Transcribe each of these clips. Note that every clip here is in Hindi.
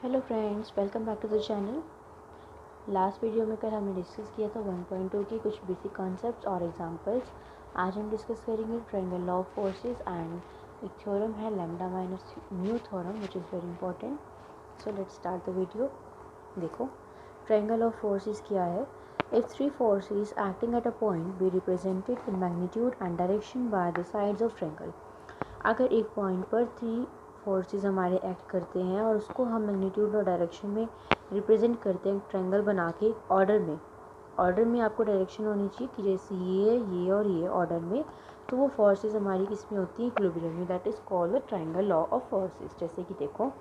Hello friends, welcome back to the channel. Last video में कल हमने डिस्कस किया था 1.2 की कुछ बेसिक कॉन्सेप्ट्स और एग्जांपल्स। आज हम डिस्कस करेंगे triangle law of forces and एक थ्योरम है lambda minus mu theorem which is very important. So let's start the video. देखो, ट्रायंगल ऑफ फोर्सेस क्या है। If three forces acting at a point be represented in magnitude and direction by the sides of triangle. अगर एक पॉइंट पर थ्री फोर्सेस हमारे एक्ट करते हैं और उसको हम मैग्नीट्यूड और डायरेक्शन में रिप्रेजेंट करते हैं ट्रायंगल बना के ऑर्डर में आपको डायरेक्शन होनी चाहिए कि जैसे ये और ये ऑर्डर में, तो वो फोर्सेस हमारी किस में होती है, इक्विलिब्रियम में। That is called the triangle law of forces. जैसे कि देखो,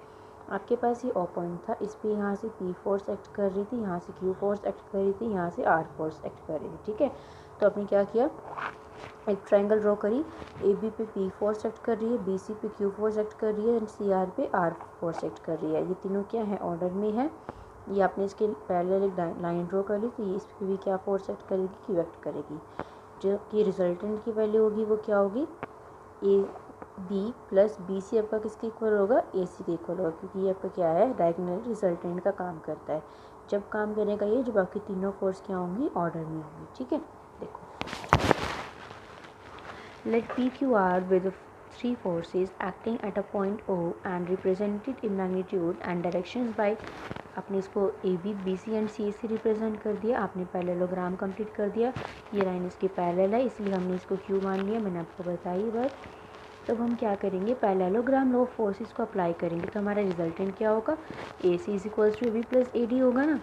आपके पास ये ओ पॉइंट था, इस पर यहाँ से पी फोर्स एक्ट कर रही थी, यहाँ से क्यू फोर्स एक्ट कर रही थी, यहाँ से आर फोर्स एक्ट कर रही थी। ठीक है, तो आपने क्या किया, एक ट्रायंगल ड्रॉ करी। ए बी पे पी फोर्स एक्ट कर रही है, बी सी पे क्यू फोर्स एक्ट कर रही है एंड सी आर पे आर फोर्स एक्ट कर रही है। ये तीनों क्या है, ऑर्डर में है। ये आपने इसके पैरेलल एक लाइन ड्रॉ कर ली, तो ये इस पर भी क्या फोर्स एक्ट करेगी, क्यू एक्ट करेगी। जो कि रिजल्टेंट की वैल्यू होगी वो क्या होगी, A B plus B C आपका किसके इक्वल होगा, ए सी के इक्वल होगा, क्योंकि ये आपका क्या है, डायगोनल रिजल्टेंट का काम करता है। जब काम करेगा ये, जब आपकी तीनों फोर्स क्या होंगी, ऑर्डर में होंगी। ठीक है, देखो, let PQR with three forces acting at a point O and represented in magnitude and directions by, आपने इसको A B B C and C से रिप्रेजेंट कर दिया, आपने पैरेललोग्राम कंप्लीट कर दिया। ये लाइन इसके पैरेलल है, इसलिए हमने इसको क्यू मान लिया, मैंने आपको बताई बात। तब हम क्या करेंगे, पैरेललोग्राम लॉ ऑफ फोर्सेस को अप्लाई करेंगे, तो हमारा रिजल्टेंट क्या होगा, A C is equals to A B plus A D होगा ना।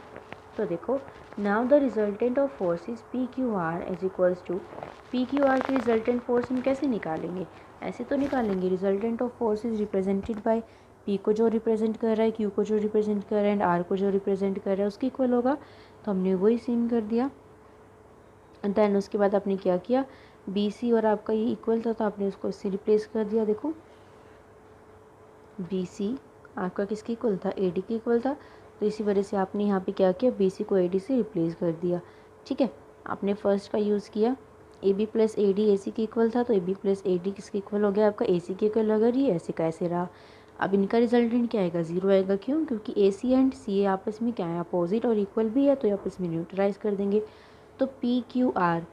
तो देखो, now the resultant of forces P Q R is equals to, P Q R की रिजल्टेंट फोर्स हम कैसे निकालेंगे, ऐसे तो निकालेंगे, resultant of force is represented by P को जो रिप्रेजेंट कर रहा है, क्यू को जो रिप्रेजेंट कर रहा है एंड आर को जो रिप्रेजेंट कर रहा है उसके इक्वल होगा। तो हमने वही सीन कर दिया। देन उसके बाद आपने क्या किया, बी सी और आपका ये इक्वल था, तो आपने उसको इससे रिप्लेस कर दिया। देखो, बी सी आपका किसके इक्वल था, ए डी के इक्वल था, तो इसी वजह से आपने यहाँ पे क्या किया, बी सी को ए डी से रिप्लेस कर दिया। ठीक है, आपने फर्स्ट का यूज़ किया, A B plus A D A C के इक्वल था, तो A B plus A D किसके इक्वल हो गया, आपका ए सी के इक्वल। अगर ये ऐसे का ऐसे रहा, अब इनका रिजल्टेंट क्या आएगा, ज़ीरो आएगा। क्यों, क्योंकि ए सी एंड सी ए आपस में क्या है, अपोजिट और इक्वल भी है, तो आपस में न्यूट्रलाइज कर देंगे। तो पी क्यू आर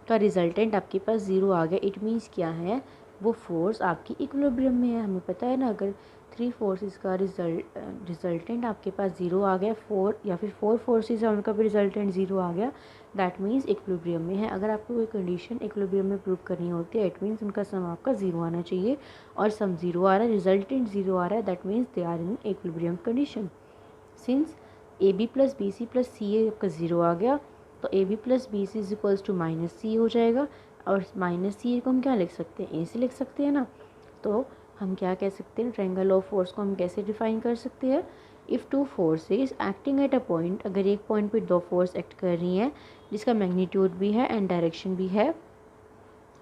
का रिजल्टेंट आपके पास ज़ीरो आ गया। इट मीन्स क्या है, वो फोर्स आपकी इक्विलिब्रियम में है। हमें पता है ना, अगर थ्री फोर्सेस का रिजल्टेंट आपके पास ज़ीरो आ गया, फोर या फिर फोर फोर्सेस है उनका भी रिजल्टेंट ज़ीरो आ गया, दैट मीन्स इक्विलिब्रियम में है। अगर आपको कोई कंडीशन इक्विलिब्रियम में प्रूव करनी होती है, इट मीन्स उनका सम आपका ज़ीरो आना चाहिए, और सम ज़ीरो आ रहा है, रिजल्टेंट ज़ीरो आ रहा है, that means they are in equilibrium condition. Since A B plus B C plus C A आपका ज़ीरो आ गया, तो A B plus B C is equals to minus C हो जाएगा, और माइनस सी को हम क्या लिख सकते हैं, ए से लिख सकते हैं ना। तो हम क्या कह सकते हैं, ट्रायंगल ऑफ फोर्स को हम कैसे डिफाइन कर सकते हैं, if two forces acting at a point, अगर एक पॉइंट पे दो फोर्स एक्ट कर रही हैं जिसका मैग्नीट्यूड भी है एंड डायरेक्शन भी है,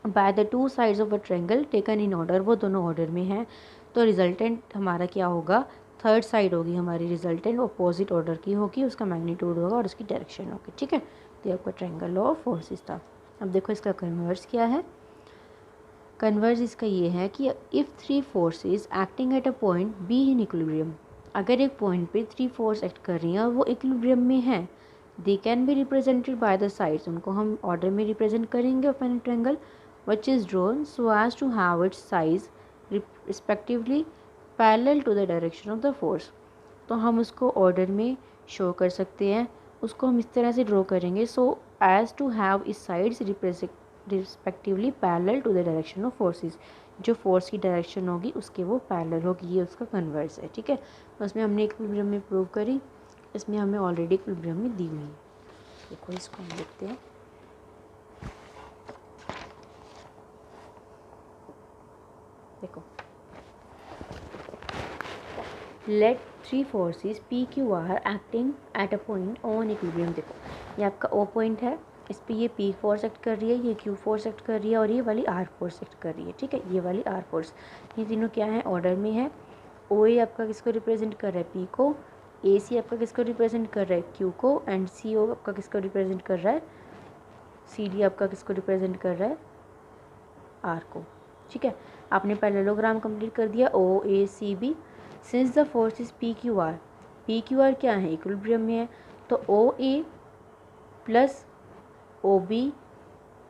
by the two sides of a triangle taken in order, वो दोनों ऑर्डर में हैं, तो रिजल्टेंट हमारा क्या होगा, थर्ड साइड होगी हमारी रिजल्टेंट, अपोजिट ऑर्डर की होगी, उसका मैग्नीट्यूड होगा और उसकी डायरेक्शन होगी। ठीक है, तो ये आपका ट्रायंगल लॉ ऑफ फोर्सेस था। अब देखो इसका कन्वर्स क्या है। कन्वर्स इसका ये है कि if three forces acting at a point be in equilibrium, अगर एक पॉइंट पे थ्री फोर्स एक्ट कर रही हैं और वो इक्विलिब्रियम में है, they can be represented by the sides, उनको हम ऑर्डर में रिप्रेजेंट करेंगे of an triangle which is drawn so as to have its size respectively parallel to the direction of the force। तो हम उसको ऑर्डर में शो कर सकते हैं, उसको हम इस तरह से ड्रॉ करेंगे, so as to have its sides respectively parallel to the direction of forces, जो फोर्स की डायरेक्शन होगी उसके वो पैरेलल होगी, ये उसका कन्वर्स है। ठीक है, तो उसमें हमने इक्विलिब्रियम में प्रूव करी, इसमें हमें ऑलरेडी इक्विलिब्रियम में दी हुई है। देखो इसको हम देखते हैं। देखो, late three forces P Q are acting at a point on equilibrium. देखो, ये आपका ओ पॉइंट है, इस पर ये पी फोर्स एक्ट कर रही है, ये क्यू फोर्स एक्ट कर रही है और ये वाली आर फोर्स एक्ट कर रही है। ठीक है, ये वाली आर फोर्स, ये तीनों क्या है, ऑर्डर में है। ओ ए आपका किसको रिप्रेजेंट कर रहा है, पी को, ए सी आपका किसको रिप्रेजेंट कर रहा है, क्यू को, एंड सी ओ आपका किसको रिप्रेजेंट कर रहा है, सी डी आपका किसको रिप्रेजेंट कर रहा है, आर को। ठीक है, आपने पैरेललोग्राम कंप्लीट कर दिया, O A C B. Since the force is P Q R, P Q R क्या है, इक्विलिब्रियम में है, तो O A plus O B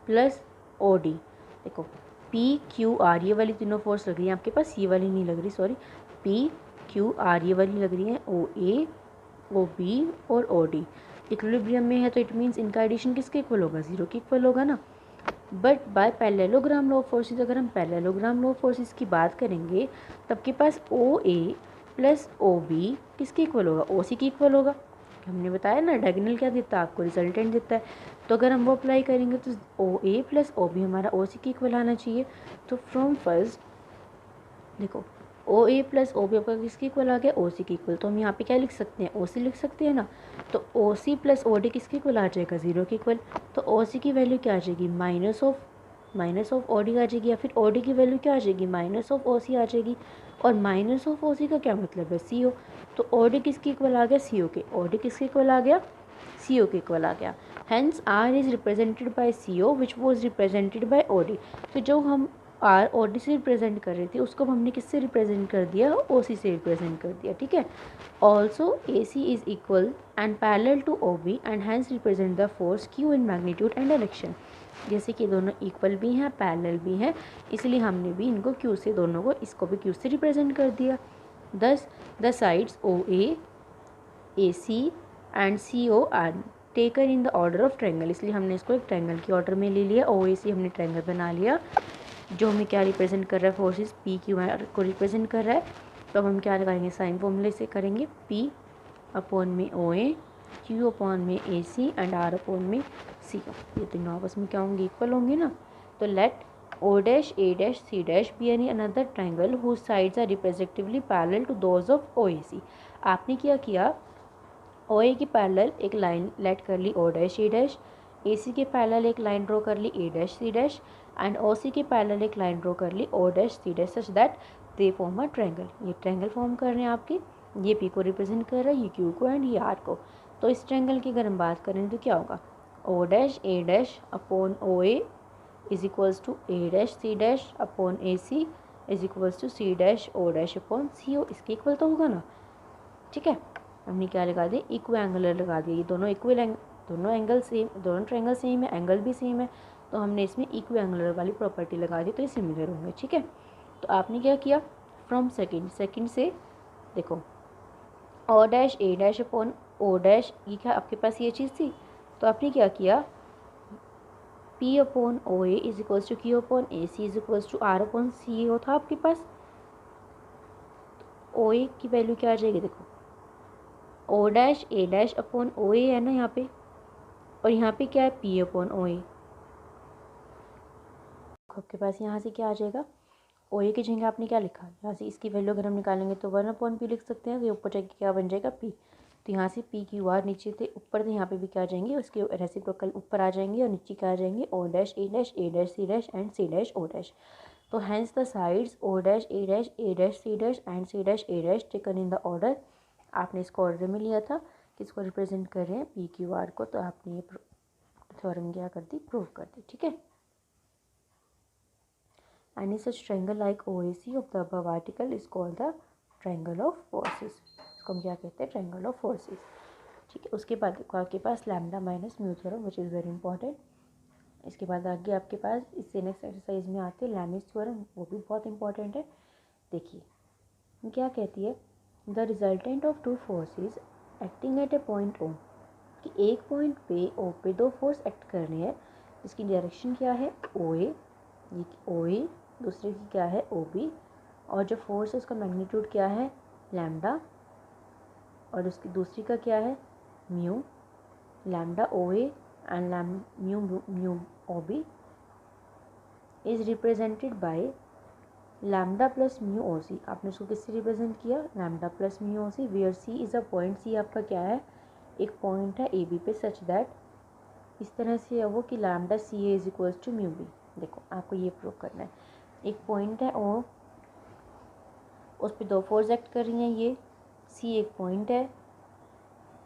plus O D. देखो पी क्यू आर ये वाली तीनों फोर्स लग रही है आपके पास, ये वाली नहीं लग रही, सॉरी, पी क्यू आर ये वाली लग रही है, ओ ए ओ बी और ओ डी इक्विलिब्रियम में है, तो इट मीन्स इनका एडिशन किसके इक्वल होगा, ज़ीरो के इक्वल होगा ना। But by parallelogram law of forces, अगर हम पैरेललोग्राम लॉ ऑफ फोर्सेस की बात करेंगे तो आपके पास ओ ए प्लस ओ बी किसके इक्वल होगा, ओ सी के इक्वल होगा। हमने बताया ना डायगोनल क्या देता है आपको, रिजल्टेंट देता है, तो अगर हम वो अप्लाई करेंगे तो O A plus O B हमारा ओ सी के इक्वल आना चाहिए। तो फ्रॉम फर्स्ट देखो ओ ए प्लस ओ बी आपका किसके इक्वल आ गया, ओ सी के इक्वल, तो हम यहाँ पे क्या लिख सकते हैं, ओ सी लिख सकते हैं ना। तो ओ सी प्लस ओ डी किसके इक्वल आ जाएगा, ज़ीरो के इक्वल। तो ओ सी की वैल्यू क्या आ जाएगी, माइनस ऑफ ओ डी आ जाएगी, या फिर ओ डी की वैल्यू क्या आ जाएगी, माइनस ऑफ ओ सी आ जाएगी। और माइनस ऑफ ओ सी का क्या मतलब है, सी ओ। तो ओ डी किसके इक्वल आ गया, सी ओ के। ओ डी किसके इक्वल आ गया, सी ओ के इक्वल आ गया। Hence R is represented by C O which was represented by O D. तो जो हम आर ओ डी से रिप्रेजेंट कर रहे थे उसको हमने किससे रिप्रेजेंट कर दिया, ओ सी से रिप्रेजेंट कर दिया, ठीक है। Also A C is equal and parallel to O B and hence represent the force Q in magnitude and direction. जैसे कि दोनों इक्वल भी हैं, पैरेलल भी हैं, इसलिए हमने भी इनको क्यू से, दोनों को, इसको भी क्यू से रिप्रेजेंट कर दिया। Thus the sides O A C and C O are taken in the order of triangle, इसलिए हमने इसको एक ट्रायंगल के ऑर्डर में ले लिया। ओ ए सी हमने ट्रायंगल बना लिया जो हमें क्या रिप्रेजेंट कर रहा है, फोर्सेस पी क्यू आर को रिप्रेजेंट कर रहा है। तो हम क्या लगाएंगे, साइन फॉर्मूले से करेंगे, पी अपॉन में ओ ए, क्यू अपॉन में ए सी एंड आर अपॉन में सी ओ। ये तीनों आपस में क्या होंगे, इक्वल होंगे ना। तो let O dash A dash C dash B any another triangle whose sides are representatively parallel to those of O A C. आपने क्या किया, ओ ए की पैरेलल एक लाइन लेट कर ली, O dash A dash, A C के पैरेलल एक लाइन ड्रॉ कर ली, A dash C dash, and O C के पैरेलल एक लाइन ड्रॉ कर ली, O dash C dash, such that they form a triangle. ये ट्रायंगल फॉर्म कर रहे हैं आपके, ये पी को रिप्रेजेंट कर रहा है, ये क्यू को एंड ये आर को। तो इस ट्रायंगल की अगर हम बात करें तो क्या होगा, O dash A dash upon O A is equals to A dash C dash upon A C is equals to C dash O dash upon C O, इसके इक्वल तो होगा ना, ठीक है। हमने क्या लगा दिया, इक्व एंगुलर लगा दिया, ये दोनों इक्वल दोनों एंगल सेम, दोनों ट्रायंगल सेम है, एंगल भी सेम है, तो हमने इसमें इक्व एंगुलर वाली प्रॉपर्टी लगा दी, तो ये सिमिलर होंगे, ठीक है। तो आपने क्या किया, फ्रॉम सेकंड से देखो ओ dash A dash upon O dash, ये क्या आपके पास ये चीज़ थी, तो आपने क्या किया, P upon O A is equals to Q upon A C is equals to R upon C O था आपके पास। ओ ए की वैल्यू क्या आ जाएगी, देखो ओ dash A dash upon O ए है ना यहाँ पे, और यहाँ पे क्या है, पी अपॉन ओ ए। आपके पास यहाँ से क्या आ जाएगा, ओ ए की जगह आपने क्या लिखा, यहाँ से इसकी वैल्यू अगर हम निकालेंगे तो 1/p लिख सकते हैं, तो ऊपर जाके क्या बन जाएगा, पी। तो यहाँ से पी क्यू आर नीचे थे, ऊपर थे, यहाँ पे भी क्या आ जाएंगे, उसके रेसिप्रोकल ऊपर आ जाएंगे, और नीचे क्या आ जाएंगे, O dash A dash C dash and C dash O dash. तो hence the sides O dash A dash C dash and C dash A dash taken in the order, आपने इसको ऑर्डर में लिया था, किसको रिप्रेजेंट कर रहे हैं, पी क्यू आर को, तो आपने ये थ्योरम क्या कर दी, प्रूव कर दी, ठीक है। Any such triangle like OAC of the above article is called the triangle of forces. इसको हम क्या कहते हैं, triangle of forces, ठीक है। उसके बाद देखो आपके पास lambda minus mu theorem which is very important. इसके बाद आगे आपके पास इससे नेक्स्ट एक्सरसाइज में आते हैं लैमिस थ्योरम, वो भी बहुत इंपॉर्टेंट है। देखिए क्या कहती है, the resultant of two forces acting at a point O, कि एक पॉइंट पे ओ पे दो फोर्स एक्ट कर रहे हैं, इसकी डायरेक्शन क्या है, ओ ए, ये ओ ए, दूसरे की क्या है, ओ बी, और जो फोर्स है उसका मैग्नीट्यूड क्या है, लैम्डा, और उसकी दूसरी का क्या है, mu, lambda O A and mu O B is represented by lambda plus mu O C. आपने उसको किससे रिप्रेजेंट किया, lambda plus mu O C, where C is a point, C आपका क्या है, एक पॉइंट है ए बी पे, सच दैट, इस तरह से है वो कि lambda C A is equals to mu B. देखो आपको ये प्रूव करना है, एक पॉइंट है ओ, उस पर दो फोर्स एक्ट कर रही हैं, ये सी एक पॉइंट है,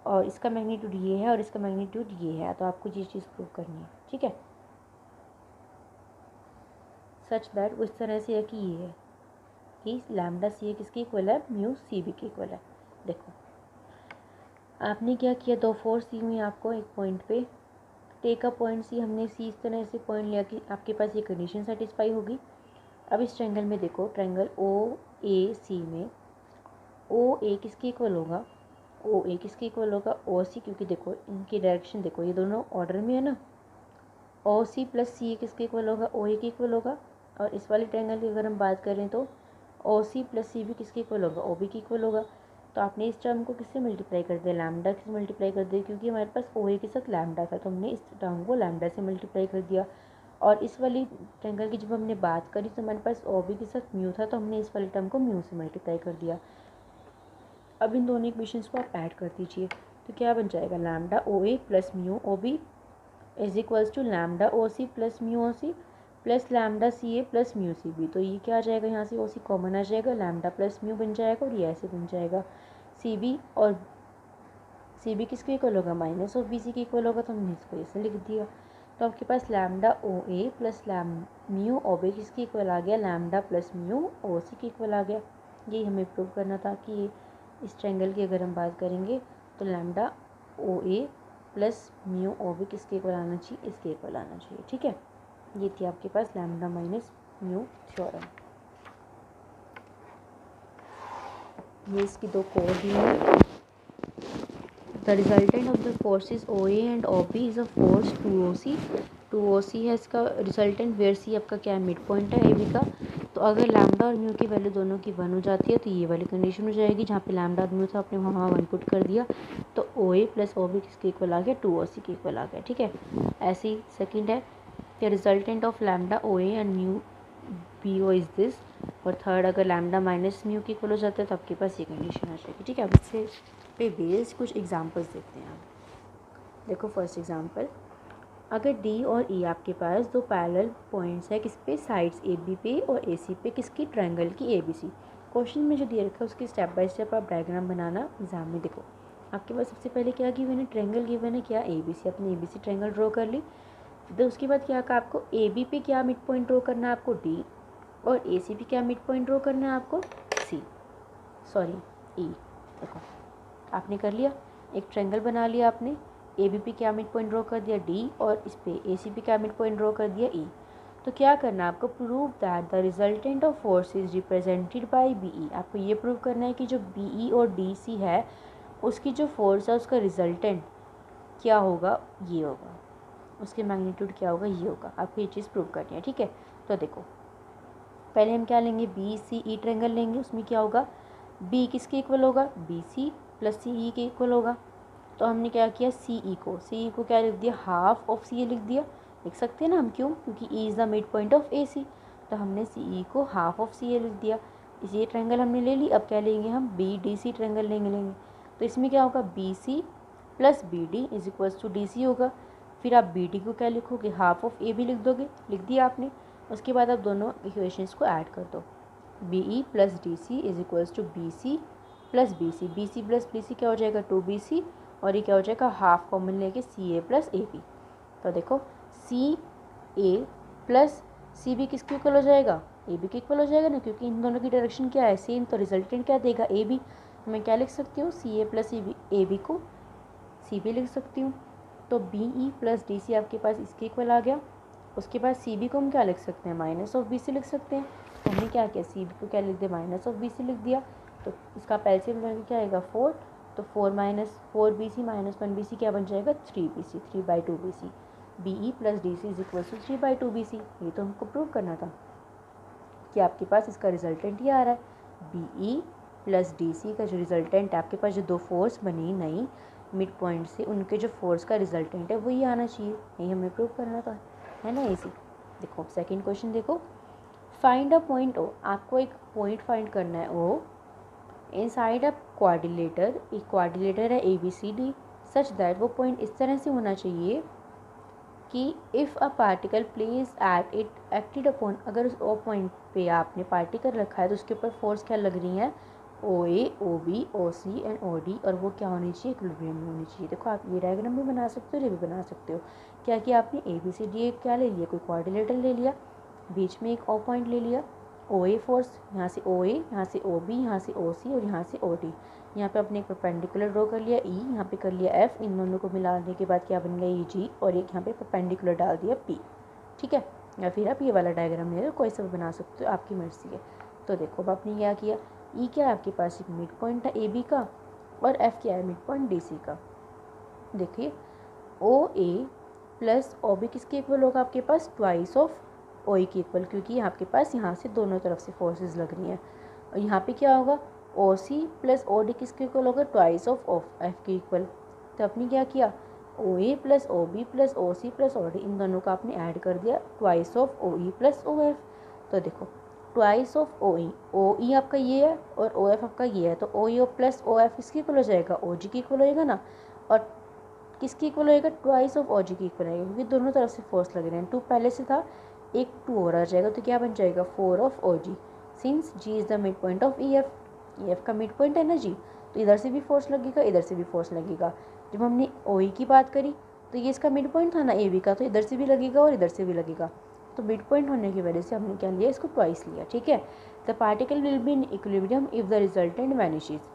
और इसका मैग्नीट्यूड ये है और इसका मैग्नीट्यूड ये है, तो आपको ये चीज़ प्रूव करनी है, ठीक है। सच दैट उस तरह से है कि ये है कि लैम्डा सी ए किसके इक्वल है, म्यू सी बी के इक्वल है। देखो आपने क्या किया, दो फोर्स दी हुई आपको एक पॉइंट पे, टेक अ पॉइंट सी, हमने सी इस तरह से पॉइंट लिया कि आपके पास ये कंडीशन सेटिस्फाई होगी। अब इस ट्रायंगल में देखो, ट्रायंगल ओ ए सी में ओ ए किसके इक्वल होगा, ओ ए किसके इक्वल होगा, ओ सी, क्योंकि देखो इनकी डायरेक्शन देखो ये दोनों ऑर्डर में है ना, ओ सी प्लस सी ए किसके इक्वल होगा, ओ ए के इक्वल होगा। और इस वाली ट्रायंगल की अगर हम बात करें तो ओ सी प्लस सी बी किसके इक्वल होगा, ओ बी के इक्वल होगा। तो आपने इस टर्म को किससे मल्टीप्लाई कर दिया, लैम्डा से मल्टीप्लाई कर दिया, क्योंकि हमारे पास ओ ए के साथ लैम्डा था, तो हमने इस टर्म को लैम्डा से मल्टीप्लाई कर दिया। और इस वाली ट्रायंगल की जब हमने बात करी तो हमारे पास ओ बी के साथ म्यू था, तो हमने इस वाले टर्म को म्यू से मल्टीप्लाई कर दिया। अब इन दोनों इक्वेशंस को आप ऐड कर दीजिए, तो क्या बन जाएगा, lambda O A plus mu O B is equals to lambda O C plus mu O C plus lambda C A plus mu C B. तो ये क्या आ जाएगा, यहाँ से ओ सी कॉमन आ जाएगा, लैम्डा प्लस म्यू बन जाएगा और ये ऐसे बन जाएगा सी बी, और सी बी किसके इक्वल होगा, माइनस ऑफ बी सी के इक्वल होगा, तो हमने इसको ऐसे लिख दिया। तो आपके पास lambda O A plus mu O B किसके इक्वल आ गया, lambda plus mu O C के इक्वल आ गया। यही हमें प्रूव करना था कि इस ट्रायंगल की अगर हम बात करेंगे तो lambda O A plus mu O B किसके इक्वल आना चाहिए, इसके इक्वल आना चाहिए। ठीक है, ये थी आपके पास लैम्डा माइनस म्यू थ्योरम। ये इसकी दो कोड दी हैं। The resultant of the forces O A and O B is a force 2OC। 2OC है इसका रिजल्टेंट, वेयर सी आपका क्या है, मिड पॉइंट है ए बी का। तो अगर लैम्डा और म्यू की वैल्यू दोनों की 1 हो जाती है तो ये वाली कंडीशन हो जाएगी, जहाँ पे लैम्डा और म्यू था आपने वहाँ 1 पुट कर दिया, तो O A plus O B किसके इक्वल आ गया, 2OC के इक्वल आ गया। ठीक है, ऐसे ही सेकेंड है, the resultant of lambda O A and mu B O is this. और थर्ड, अगर लैम्डा माइनस म्यू के इक्वल हो जाता है तो आपके पास ये कंडीशन आ जाएगी। ठीक है, अब इससे पे बेस्ड कुछ एग्जांपल्स देखते हैं आप। देखो फर्स्ट एग्जांपल, अगर डी और ई आपके पास दो पैरेलल पॉइंट्स है किस पे, साइड्स ए बी पे और ए सी पे, किसकी, ट्रायंगल की ए बी सी। क्वेश्चन में जो दिया रखा है उसकी स्टेप बाय स्टेप आप डायग्राम बनाना एग्जाम में। देखो आपके पास सबसे पहले क्या गिवन है, ट्रायंगल गिवन है, क्या, ए बी सी। अपने A B C triangle draw कर ली। तो उसके बाद क्या कहा आपको, ए बी पे क्या मिड पॉइंट ड्रॉ करना है आपको, डी, और ए सी पे क्या मिड पॉइंट ड्रॉ करना है आपको, सी, सॉरी ई। देखो आपने कर लिया, एक ट्रायंगल बना लिया आपने, ए बी पे क्या मिड पॉइंट ड्रॉ कर दिया, डी, और इस पे ए सी पे क्या मिड पॉइंट ड्रॉ कर दिया, ई। तो क्या करना है आपको, prove that the resultant of force is represented by B E. आपको ये प्रूव करना है कि जो बी ई और डी सी है उसकी जो फोर्स है उसका रिजल्टेंट क्या होगा, ये होगा, उसके मैग्नीट्यूड क्या होगा, ये होगा। आपको ये चीज़ प्रूव करनी है। ठीक है, तो देखो पहले हम क्या लेंगे, बी सी ई ट्रायंगल लेंगे, उसमें क्या होगा, बी किसके इक्वल होगा, बी सी प्लस सी ई के इक्वल होगा। तो हमने क्या किया, सी ई को क्या लिख दिया, हाफ ऑफ सी ए लिख दिया। लिख सकते हैं ना हम, क्यों, क्योंकि E is the mid point of A C, तो हमने सी ई को हाफ ऑफ सी ए लिख दिया। इस ये ट्रायंगल हमने ले ली। अब क्या लेंगे हम, बी डी सी ट्रायंगल लेंगे। तो इसमें क्या होगा, B C plus B D is equals to D C होगा। फिर आप बी डी को क्या लिखोगे, हाफ ऑफ ए भी लिख दोगे, लिख दिया आपने। उसके बाद आप दोनों इक्वेशंस को ऐड कर दो, B E plus D C is equals to B C plus B C plus B C क्या हो जाएगा, 2BC, और ये क्या हो जाएगा, हाफ कॉमन लेके सी ए प्लस ए बी। तो देखो C A plus C B किसके इक्वल हो जाएगा, ए बी के इक्वल हो जाएगा ना, क्योंकि इन दोनों की डायरेक्शन क्या है, सेम। तो रिजल्टेंट क्या देगा, ए बी। तो मैं क्या लिख सकती हूँ, सी ए प्लस ए बी को सी बी लिख सकती हूँ। तो B E plus D C आपके पास इसके इक्वल आ गया। उसके बाद सी बी को हम क्या लिख सकते हैं, माइनस ऑफ बी सी लिख सकते हैं। तो हमने क्या किया, सी बी को क्या लिख दिया, माइनस ऑफ बी सी लिख दिया। तो इसका एलसीएम लेके क्या आएगा, 4। तो 4 माइनस 1BC क्या बन जाएगा, 3BC, 3/2BC। B E plus D C is equal to 3/2BC। ये तो हमको प्रूव करना था कि आपके पास इसका रिजल्टेंट ये आ रहा है, B E plus D C का जो रिजल्टेंट है, आपके पास जो दो फोर्स बनी नई मिड पॉइंट से, उनके जो फोर्स का रिजल्टेंट है वो ये आना चाहिए। यही हमें प्रूव करना था, है ना, इसी। देखो सेकेंड क्वेश्चन देखो, फाइंड अ पॉइंट ओ। आपको एक पॉइंट फाइंड करना है ओ इनसाइड अ क्वाड्रिलेटर। एक क्वाड्रिलेटर है A B C D, such that वो पॉइंट इस तरह से होना चाहिए कि if a particle place at it acted upon, अगर उस ओ पॉइंट पे आपने पार्टिकल रखा है तो उसके ऊपर फोर्स क्या लग रही है, O A, O B, O C and O D, और वो क्या होनी चाहिए, इक्विलिब्रियम में होनी चाहिए। देखो आप ये डायग्राम भी बना सकते हो, ये भी बना सकते हो। क्या कि आपने ए बी सी डी क्या ले लिया, कोई क्वाड्रिलेटर ले लिया, बीच में एक ओ पॉइंट ले लिया, ओ ए फोर्स, यहाँ से ओ ए, यहाँ से ओ बी, यहाँ से ओ सी और यहाँ से ओ डी। यहाँ पे अपने एक परपेंडिकुलर ड्रॉ कर लिया ई, यहाँ पे कर लिया एफ, इन दोनों को मिलाने के बाद क्या बन गया ई जी, और एक यहाँ पे परपेंडिकुलर डाल दिया पी। ठीक है, या फिर आप ये वाला डायग्राम ले लो, कोई सा बना सकते हो, आपकी मर्जी है। तो देखो अब आपने क्या किया, ई क्या है आपके पास एक मिड पॉइंट है ए बी का, और एफ क्या है मिड पॉइंट डी सी का। देखिए ओ ए प्लस ओ बी किसके इक्वल होगा आपके पास, ट्वाइस ऑफ ओ ई के इक्वल, क्योंकि आपके पास यहाँ से दोनों तरफ से फोर्सेस लग रही हैं। और यहाँ पे क्या होगा, O C plus O D किसके इक्वल होगा, ट्वाइस ऑफ एफ के इक्वल। तो आपने क्या किया, O A plus O B plus O C plus O D, इन दोनों का आपने ऐड कर दिया, twice of O E plus O F. तो देखो ट्वाइस ऑफ ओ ई आपका ये है और ओ एफ आपका ये है, तो ओ ई प्लस ओ एफ किसके इक्वल हो जाएगा, ओ जी के इक्वल हो जाएगा ना, और किसके इक्वल होएगा, ट्वाइस ऑफ ओ जी के इक्वल आएगा, क्योंकि दोनों तरफ से फोर्स लग रहे हैं। 2 पहले से था, एक 2 और आ जाएगा, तो क्या बन जाएगा 4 of O G, since G is the mid point of E F का मिड पॉइंट है ना जी, तो इधर से भी फोर्स लगेगा, इधर से भी फोर्स लगेगा। जब हमने ओ ई की बात करी तो ये इसका मिड पॉइंट था ना ए बी का, तो इधर से भी लगेगा और इधर से भी लगेगा, तो मिड पॉइंट होने की वजह से हमने क्या लिया, इसको ट्वाइस लिया। ठीक है, the particle will be in equilibrium if the resultant vanishes.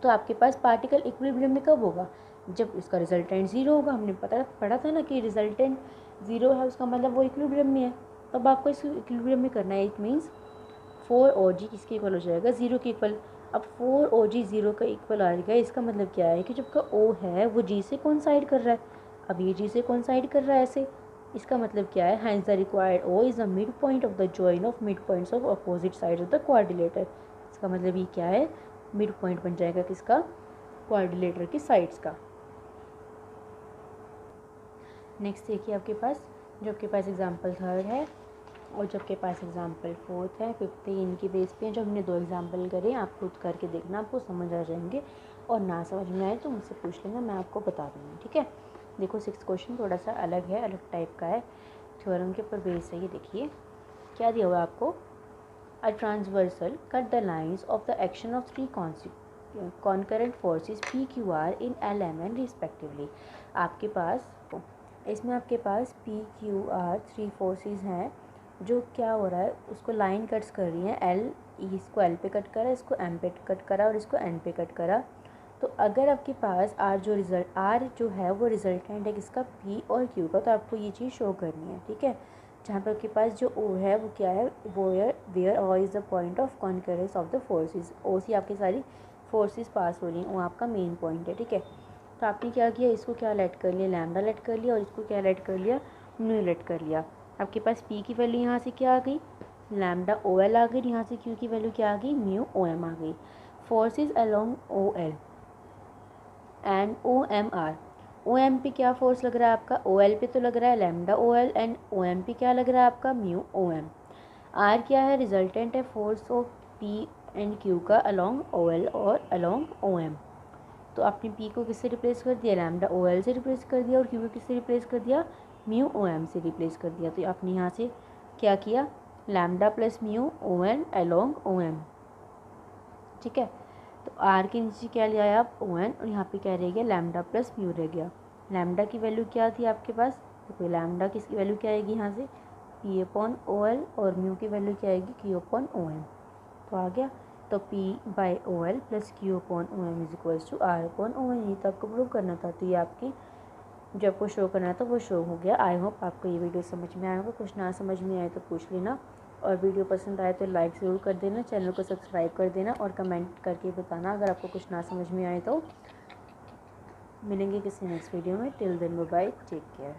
तो आपके पास पार्टिकल इक्विलिब्रियम में कब होगा, जब इसका रिजल्टेंट ज़ीरो होगा। हमने पढ़ा था ना कि रिजल्टेंट ज़ीरो है, उसका मतलब वो इक्विलिब्रियम में है। तब आपको इसको इक्विलिब्रियम में करना है। इट मीन्स 4 ओ जी किसके इक्वल हो जाएगा, ज़ीरो के इक्वल। अब 4 ओ जी ज़ीरो का इक्वल आ गया, इसका मतलब क्या है कि जब का ओ है वो जी से कोइंसाइड कर रहा है। अब ये जी से कोइंसाइड कर रहा है ऐसे, इसका मतलब क्या है, hence the required O is the mid point of the join of mid points of opposite side of the quadrilateral. इसका मतलब ये क्या है, मिड पॉइंट बन जाएगा किसका, क्वाड्रिलेटर की साइड्स का। नेक्स्ट देखिए आपके पास, जो आपके पास एग्जाम्पल 3 है और जो आपके पास एग्जाम्पल 4 है, 5th है, इनकी बेस पे जो हमने 2 एग्जाम्पल करे, आप खुद करके देखना, आपको समझ आ जाएंगे। और ना समझ में आए तो मुझसे पूछ लेना, मैं आपको बता दूँगी। ठीक है, देखो 6th क्वेश्चन थोड़ा सा अलग है, अलग टाइप का है, थ्योरम के ऊपर बेस है। ये देखिए क्या दिया हुआ आपको, a transversal cut the lines of the action of 3 concurrent forces P Q R in L M N respectively. आपके पास इसमें आपके पास पी क्यू आर 3 फोर्सेस हैं, जो क्या हो रहा है, उसको लाइन कट्स कर रही हैं। एल, इसको एल पे कट करा, इसको एम पे कट करा और इसको एन पे कट करा। तो अगर आपके पास आर जो है वो रिजल्टेंट है किसका, पी और क्यू का, तो आपको ये चीज़ शो करनी है। ठीक है, जहाँ पर आपके पास जो ओ है वो क्या है, वो where O is the point of concurrence of the forces. O से आपकी सारी फोर्सेस पास हो रही हैं, वो आपका मेन पॉइंट है। ठीक है, तो आपने क्या किया, इसको क्या लेट कर लिया, लैम्डा लेट कर लिया, और इसको क्या लेट कर लिया, म्यू लेट कर लिया। आपके पास पी की वैल्यू यहाँ से क्या आ गई, लैम्डा ओ एल आ गई, यहाँ से क्यू की वैल्यू क्या आ गई, म्यू ओ एम आ गई। Forces along O L and O M R. O M पे क्या फोर्स लग रहा है आपका, ओ एल पे तो लग रहा है lambda O L, and O M पे क्या लग रहा है आपका, म्यू ओ एम। आर क्या है, रिजल्टेंट है force of P and Q का अलोंग ओ एल और अलोंग ओ एम। तो आपने पी को किससे रिप्लेस कर दिया, लैम्डा ओ एल से रिप्लेस कर दिया, और क्यू को किससे रिप्लेस कर दिया, म्यू ओ एम से रिप्लेस कर दिया। तो आपने यहाँ से क्या किया, lambda plus mu O N along O M. ठीक है, तो आर के नीचे क्या ले आया आप, ओ एन, और यहाँ पे क्या रह गया, लैम्डा प्लस म्यू रह गया। लैम्डा की वैल्यू क्या थी आपके पास, तो लैम्डा की वैल्यू क्या आएगी यहाँ से, पी अपॉन ओ एल, और म्यू की वैल्यू क्या आएगी, क्यू अपॉन ओ एम। तो आ गया, तो P by O L plus Q upon O M is equals to R upon O N. ये तो आपको प्रूव करना था, तो ये आपकी जो आपको शो करना था वो शो हो गया। आई होप आपको ये वीडियो समझ में आया होगा, कुछ ना समझ में आए तो पूछ लेना, और वीडियो पसंद आए तो लाइक ज़रूर कर देना, चैनल को सब्सक्राइब कर देना, और कमेंट करके बताना अगर आपको कुछ ना समझ में आए तो। मिलेंगे किसी नेक्स्ट वीडियो में, till then bye bye, take care.